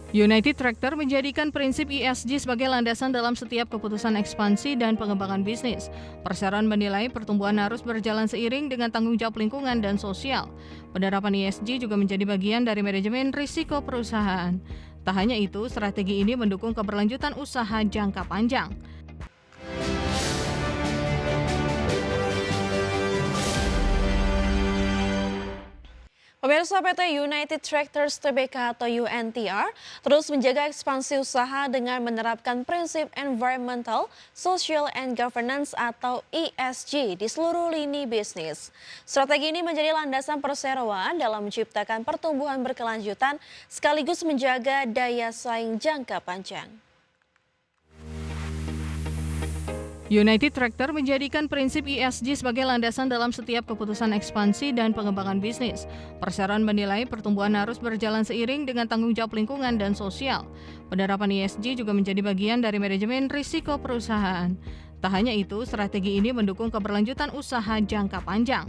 United Tractor menjadikan prinsip ESG sebagai landasan dalam setiap keputusan ekspansi dan pengembangan bisnis. Perseroan menilai pertumbuhan harus berjalan seiring dengan tanggung jawab lingkungan dan sosial. Penerapan ESG juga menjadi bagian dari manajemen risiko perusahaan. Tak hanya itu, strategi ini mendukung keberlanjutan usaha jangka panjang. Pemirsa, PT United Tractors Tbk atau UNTR terus menjaga ekspansi usaha dengan menerapkan prinsip Environmental, Social and Governance atau ESG di seluruh lini bisnis. Strategi ini menjadi landasan perseroan dalam menciptakan pertumbuhan berkelanjutan sekaligus menjaga daya saing jangka panjang. United Tractor menjadikan prinsip ESG sebagai landasan dalam setiap keputusan ekspansi dan pengembangan bisnis. Perseroan menilai pertumbuhan harus berjalan seiring dengan tanggung jawab lingkungan dan sosial. Penerapan ESG juga menjadi bagian dari manajemen risiko perusahaan. Tak hanya itu, strategi ini mendukung keberlanjutan usaha jangka panjang.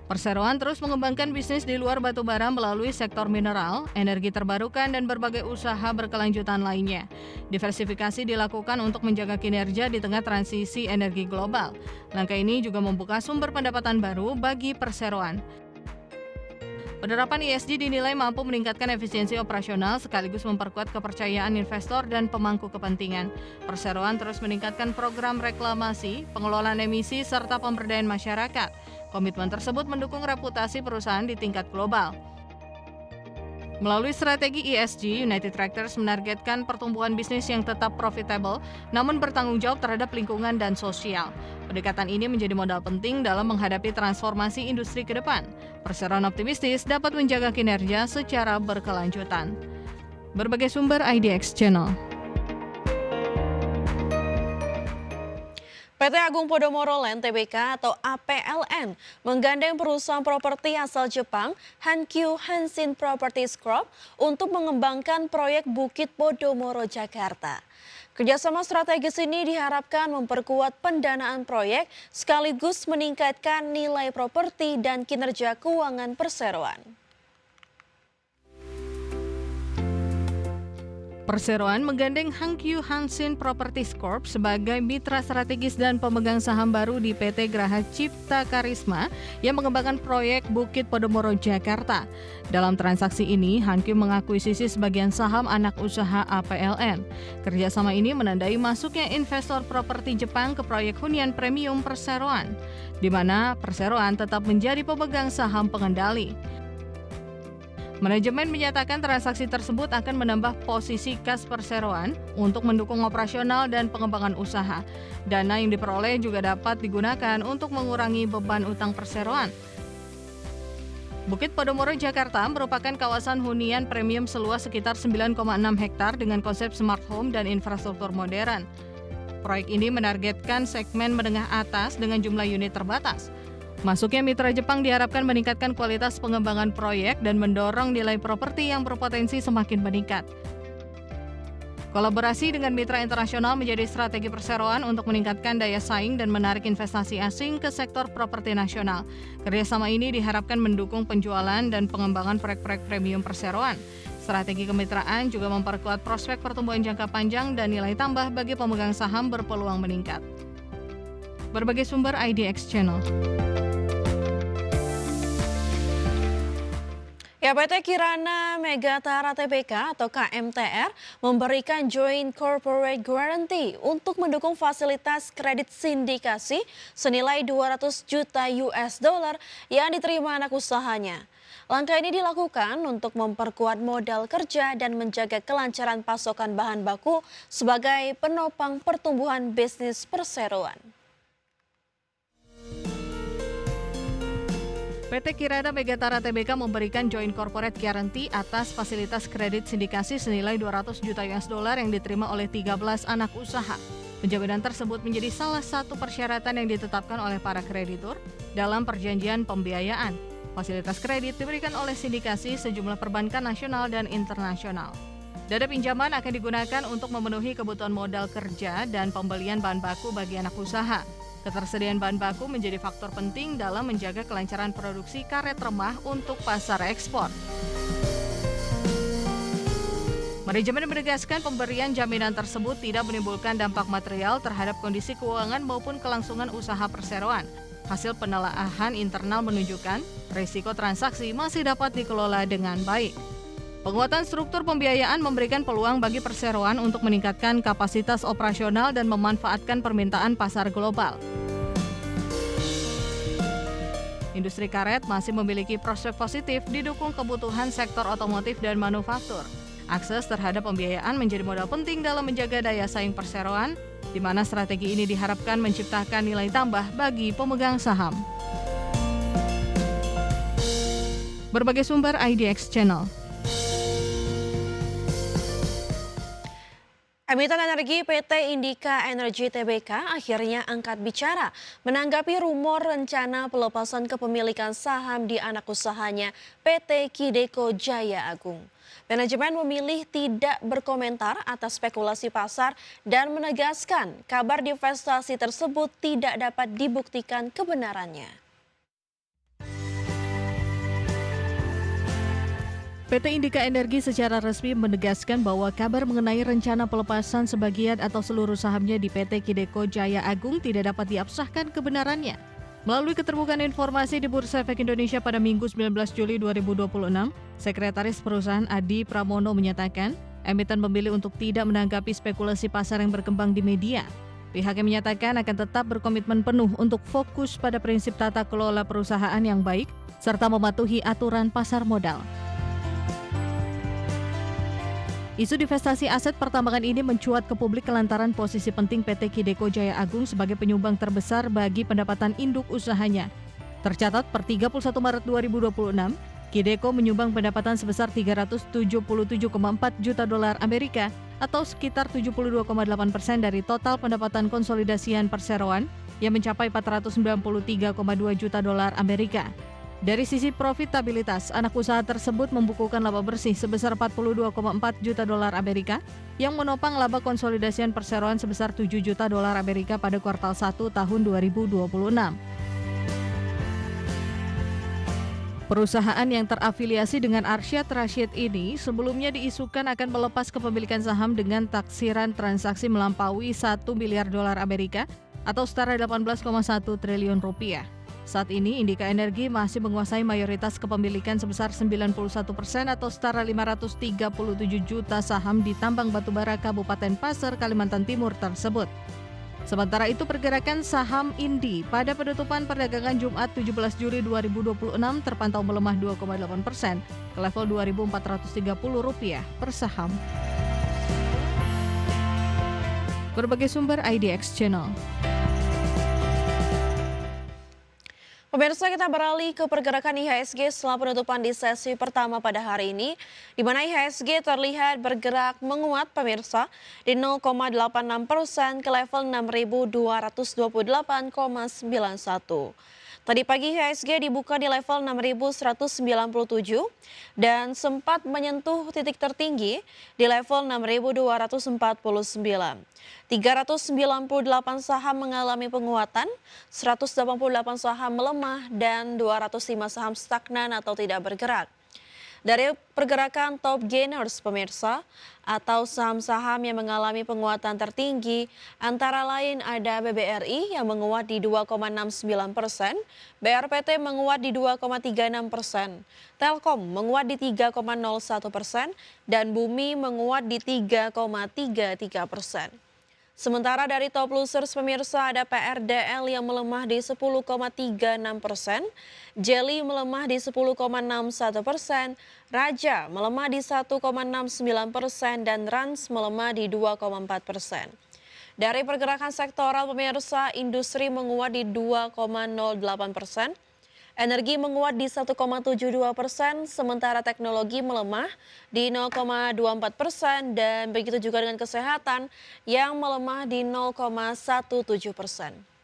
Perseroan terus mengembangkan bisnis di luar batubara melalui sektor mineral, energi terbarukan, dan berbagai usaha berkelanjutan lainnya. Diversifikasi dilakukan untuk menjaga kinerja di tengah transisi energi global. Langkah ini juga membuka sumber pendapatan baru bagi perseroan. Penerapan ESG dinilai mampu meningkatkan efisiensi operasional sekaligus memperkuat kepercayaan investor dan pemangku kepentingan. Perseroan terus meningkatkan program reklamasi, pengelolaan emisi, serta pemberdayaan masyarakat. Komitmen tersebut mendukung reputasi perusahaan di tingkat global. Melalui strategi ESG, United Tractors menargetkan pertumbuhan bisnis yang tetap profitable, namun bertanggung jawab terhadap lingkungan dan sosial. Pendekatan ini menjadi modal penting dalam menghadapi transformasi industri ke depan. Perseroan optimistis dapat menjaga kinerja secara berkelanjutan. Berbagai sumber IDX Channel. PT Agung Podomoro Land Tbk atau APLN menggandeng perusahaan properti asal Jepang Hankyu Hanshin Properties Corp untuk mengembangkan proyek Bukit Podomoro, Jakarta. Kerjasama strategis ini diharapkan memperkuat pendanaan proyek sekaligus meningkatkan nilai properti dan kinerja keuangan perseroan. Perseroan menggandeng Hankyu Hanshin Properties Corp sebagai mitra strategis dan pemegang saham baru di PT Graha Cipta Karisma yang mengembangkan proyek Bukit Podomoro, Jakarta. Dalam transaksi ini, Hankyu mengakuisisi sebagian saham anak usaha APLN. Kerjasama ini menandai masuknya investor properti Jepang ke proyek hunian premium perseroan, di mana perseroan tetap menjadi pemegang saham pengendali. Manajemen menyatakan transaksi tersebut akan menambah posisi kas perseroan untuk mendukung operasional dan pengembangan usaha. Dana yang diperoleh juga dapat digunakan untuk mengurangi beban utang perseroan. Bukit Podomoro, Jakarta merupakan kawasan hunian premium seluas sekitar 9,6 hektar dengan konsep smart home dan infrastruktur modern. Proyek ini menargetkan segmen menengah atas dengan jumlah unit terbatas. Masuknya mitra Jepang diharapkan meningkatkan kualitas pengembangan proyek dan mendorong nilai properti yang berpotensi semakin meningkat. Kolaborasi dengan mitra internasional menjadi strategi perseroan untuk meningkatkan daya saing dan menarik investasi asing ke sektor properti nasional. Kerjasama ini diharapkan mendukung penjualan dan pengembangan proyek-proyek premium perseroan. Strategi kemitraan juga memperkuat prospek pertumbuhan jangka panjang dan nilai tambah bagi pemegang saham berpeluang meningkat. Berbagai sumber IDX Channel. PT Kirana Megatara Tbk atau KMTR memberikan Joint Corporate Guarantee untuk mendukung fasilitas kredit sindikasi senilai 200 juta US dollar yang diterima anak usahanya. Langkah ini dilakukan untuk memperkuat modal kerja dan menjaga kelancaran pasokan bahan baku sebagai penopang pertumbuhan bisnis perseroan. PT Kirana Megatara Tbk memberikan Joint Corporate Guarantee atas fasilitas kredit sindikasi senilai 200 juta US dollar yang diterima oleh 13 anak usaha. Penjaminan tersebut menjadi salah satu persyaratan yang ditetapkan oleh para kreditur dalam perjanjian pembiayaan. Fasilitas kredit diberikan oleh sindikasi sejumlah perbankan nasional dan internasional. Dana pinjaman akan digunakan untuk memenuhi kebutuhan modal kerja dan pembelian bahan baku bagi anak usaha. Ketersediaan bahan baku menjadi faktor penting dalam menjaga kelancaran produksi karet remah untuk pasar ekspor. Manajemen menegaskan pemberian jaminan tersebut tidak menimbulkan dampak material terhadap kondisi keuangan maupun kelangsungan usaha perseroan. Hasil penelaahan internal menunjukkan risiko transaksi masih dapat dikelola dengan baik. Penguatan struktur pembiayaan memberikan peluang bagi perseroan untuk meningkatkan kapasitas operasional dan memanfaatkan permintaan pasar global. Industri karet masih memiliki prospek positif didukung kebutuhan sektor otomotif dan manufaktur. Akses terhadap pembiayaan menjadi modal penting dalam menjaga daya saing perseroan, di mana strategi ini diharapkan menciptakan nilai tambah bagi pemegang saham. Berbagai sumber IDX Channel. Emiten energi PT Indika Energy Tbk akhirnya angkat bicara menanggapi rumor rencana pelepasan kepemilikan saham di anak usahanya PT Kideko Jaya Agung. Manajemen memilih tidak berkomentar atas spekulasi pasar dan menegaskan kabar divestasi tersebut tidak dapat dibuktikan kebenarannya. PT Indika Energi secara resmi menegaskan bahwa kabar mengenai rencana pelepasan sebagian atau seluruh sahamnya di PT Kideko Jaya Agung tidak dapat diabsahkan kebenarannya. Melalui keterbukaan informasi di Bursa Efek Indonesia pada Minggu 19 Juli 2026, Sekretaris Perusahaan Adi Pramono menyatakan, emiten memilih untuk tidak menanggapi spekulasi pasar yang berkembang di media. Pihaknya menyatakan akan tetap berkomitmen penuh untuk fokus pada prinsip tata kelola perusahaan yang baik, serta mematuhi aturan pasar modal. Isu divestasi aset pertambangan ini mencuat ke publik lantaran posisi penting PT Kideko Jaya Agung sebagai penyumbang terbesar bagi pendapatan induk usahanya. Tercatat per 31 Maret 2026, Kideko menyumbang pendapatan sebesar 377,4 juta dolar Amerika atau sekitar 72,8% dari total pendapatan konsolidasian perseroan yang mencapai 493,2 juta dolar Amerika. Dari sisi profitabilitas, anak usaha tersebut membukukan laba bersih sebesar 42,4 juta dolar Amerika yang menopang laba konsolidasian perseroan sebesar 7 juta dolar Amerika pada kuartal 1 tahun 2026. Perusahaan yang terafiliasi dengan Arsyad Rashid ini sebelumnya diisukan akan melepas kepemilikan saham dengan taksiran transaksi melampaui 1 miliar dolar Amerika atau setara 18,1 triliun rupiah. Saat ini, Indika Energi masih menguasai mayoritas kepemilikan sebesar 91% atau setara 537 juta saham di tambang batubara Kabupaten Pasir, Kalimantan Timur tersebut. Sementara itu, pergerakan saham Indi pada penutupan perdagangan Jumat 17 Juli 2026 terpantau melemah 2,8% ke level Rp2.430 per saham. Berbagai sumber IDX Channel. Pemirsa, kita beralih ke pergerakan IHSG setelah penutupan di sesi pertama pada hari ini, di mana IHSG terlihat bergerak menguat pemirsa di 0,86% ke level 6.228,91. Tadi pagi IHSG dibuka di level 6.197 dan sempat menyentuh titik tertinggi di level 6.249. 398 saham mengalami penguatan, 188 saham melemah, dan 205 saham stagnan atau tidak bergerak. Dari pergerakan top gainers pemirsa, atau saham-saham yang mengalami penguatan tertinggi, antara lain ada BBRI yang menguat di 2,69%, BRPT menguat di 2,36%, Telkom menguat di 3,01%, dan Bumi menguat di 3,33%. Sementara dari top losers pemirsa ada PRDL yang melemah di 10,36%, Jelly melemah di 10,61%, Raja melemah di 1,69%, dan Rans melemah di 2,4%. Dari pergerakan sektoral pemirsa, industri menguat di 2,08%, energi menguat di 1,72%, sementara teknologi melemah di 0,24%, dan begitu juga dengan kesehatan yang melemah di 0,17%.